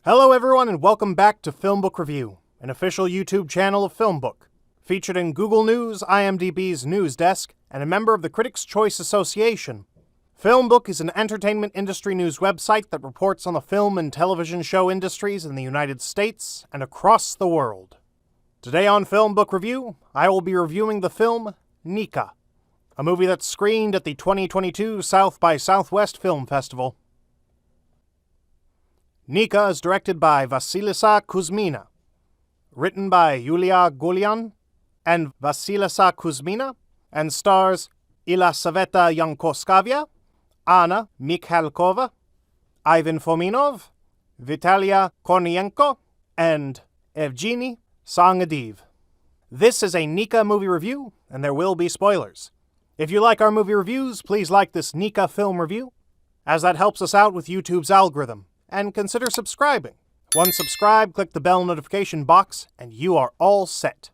Hello everyone and welcome back to FilmBook Review, an official YouTube channel of FilmBook, featured in Google News, IMDb's news desk, and a member of the Critics' Choice Association. FilmBook is an entertainment industry news website that reports on the film and television show industries in the United States and across the world. Today on FilmBook Review, I will be reviewing the film Nika, a movie that screened at the 2022 South by Southwest Film Festival. Nika is directed by Vasilisa Kuzmina, written by Yulia Golian and Vasilisa Kuzmina, and stars Elisaveta Yankoskavia, Anna Mikhalkova, Ivan Fominov, Vitalia Kornienko, and Evgeny Sangadiv. This is a Nika movie review, and there will be spoilers. If you like our movie reviews, please like this Nika film review, as that helps us out with YouTube's algorithm. And consider subscribing. Once subscribed, click the bell notification box, and you are all set.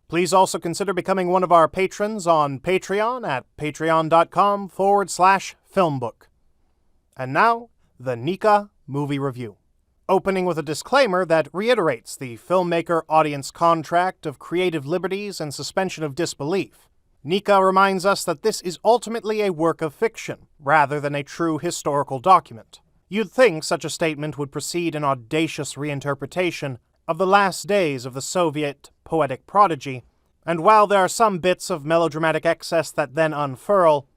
Please also consider becoming one of our patrons on Patreon at patreon.com/filmbook. And now, the Nika movie review. Opening with a disclaimer that reiterates the filmmaker-audience contract of creative liberties and suspension of disbelief. Nika reminds us that this is ultimately a work of fiction, rather than a true historical document. You'd think such a statement would precede an audacious reinterpretation of the last days of the Soviet poetic prodigy, and while there are some bits of melodramatic excess that then unfurl,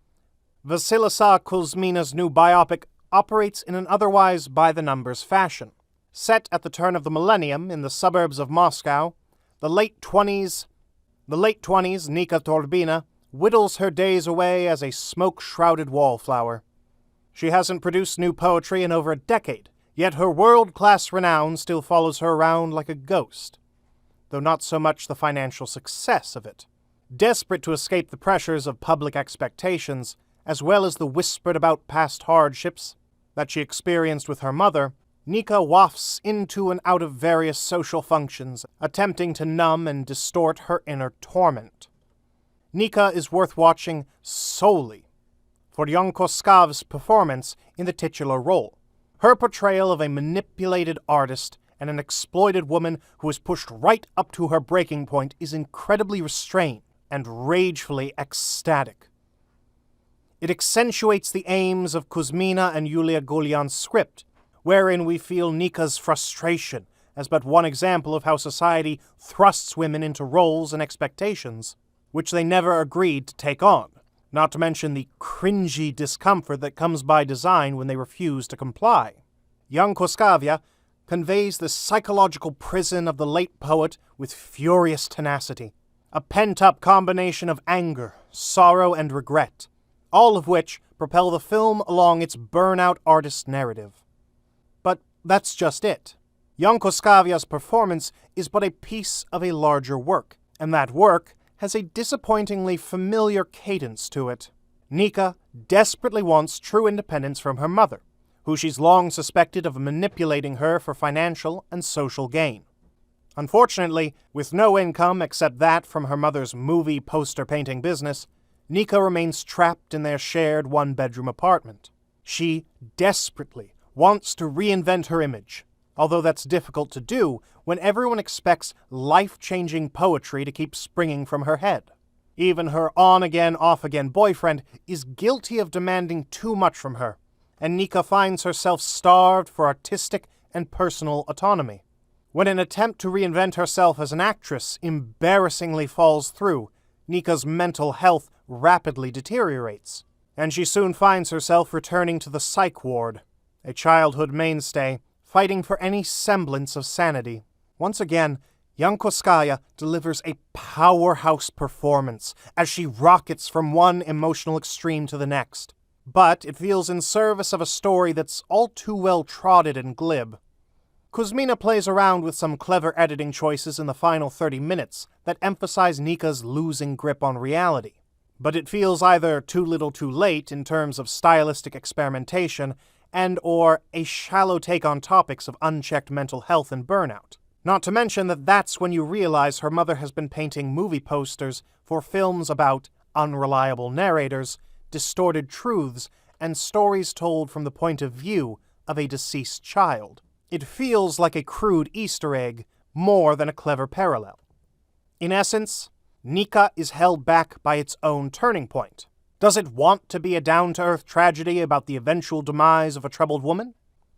Vasilisa Kuzmina's new biopic operates in an otherwise by-the-numbers fashion. Set at the turn of the millennium in the suburbs of Moscow, the late 20s Nika Torbina whittles her days away as a smoke-shrouded wallflower. She hasn't produced new poetry in over a decade, yet her world-class renown still follows her around like a ghost, though not so much the financial success of it. Desperate to escape the pressures of public expectations, as well as the whispered about past hardships that she experienced with her mother, Nika wafts into and out of various social functions, attempting to numb and distort her inner torment. Nika is worth watching solely for Yankoskav's performance in the titular role. Her portrayal of a manipulated artist and an exploited woman who is pushed right up to her breaking point is incredibly restrained and ragefully ecstatic. It accentuates the aims of Kuzmina and Yulia Golian's script, wherein we feel Nika's frustration as but one example of how society thrusts women into roles and expectations which they never agreed to take on. Not to mention the cringy discomfort that comes by design when they refuse to comply. Yankoskavia conveys the psychological prison of the late poet with furious tenacity, a pent-up combination of anger, sorrow, and regret, all of which propel the film along its burnout artist narrative. But that's just it. Yankoskavia's performance is but a piece of a larger work, and that work has a disappointingly familiar cadence to it. Nika desperately wants true independence from her mother, who she's long suspected of manipulating her for financial and social gain. Unfortunately, with no income except that from her mother's movie poster painting business, Nika remains trapped in their shared one-bedroom apartment. She desperately wants to reinvent her image, although that's difficult to do when everyone expects life-changing poetry to keep springing from her head. Even her on-again, off-again boyfriend is guilty of demanding too much from her, and Nika finds herself starved for artistic and personal autonomy. When an attempt to reinvent herself as an actress embarrassingly falls through, Nika's mental health rapidly deteriorates, and she soon finds herself returning to the psych ward, a childhood mainstay, fighting for any semblance of sanity. Once again, Yankoskaya delivers a powerhouse performance as she rockets from one emotional extreme to the next. But it feels in service of a story that's all too well trodden and glib. Kuzmina plays around with some clever editing choices in the final 30 minutes that emphasize Nika's losing grip on reality. But it feels either too little too late in terms of stylistic experimentation and/or a shallow take on topics of unchecked mental health and burnout. Not to mention that that's when you realize her mother has been painting movie posters for films about unreliable narrators, distorted truths, and stories told from the point of view of a deceased child. It feels like a crude Easter egg more than a clever parallel. In essence, Nika is held back by its own turning point. Does it want to be a down-to-earth tragedy about the eventual demise of a troubled woman?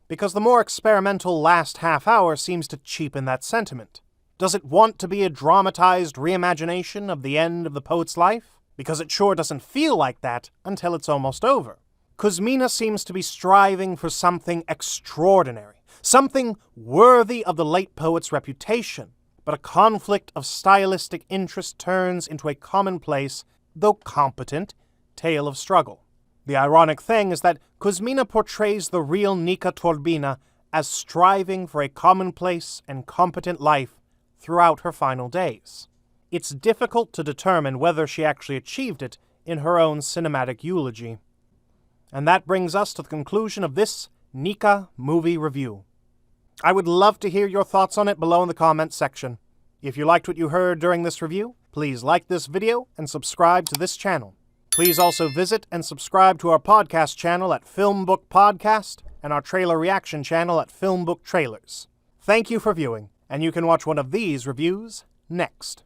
Because the more experimental last half hour seems to cheapen that sentiment. Does it want to be a dramatized reimagination of the end of the poet's life? Because it sure doesn't feel like that until it's almost over. Kuzmina seems to be striving for something extraordinary, something worthy of the late poet's reputation, but a conflict of stylistic interest turns into a commonplace, though competent, tale of struggle. The ironic thing is that Kuzmina portrays the real Nika Turbina as striving for a commonplace and competent life throughout her final days. It's difficult to determine whether she actually achieved it in her own cinematic eulogy. And that brings us to the conclusion of this Nika movie review. I would love to hear your thoughts on it below in the comments section. If you liked what you heard during this review, please like this video and subscribe to this channel. Please also visit and subscribe to our podcast channel at FilmBook Podcast and our trailer reaction channel at FilmBook Trailers. Thank you for viewing, and you can watch one of these reviews next.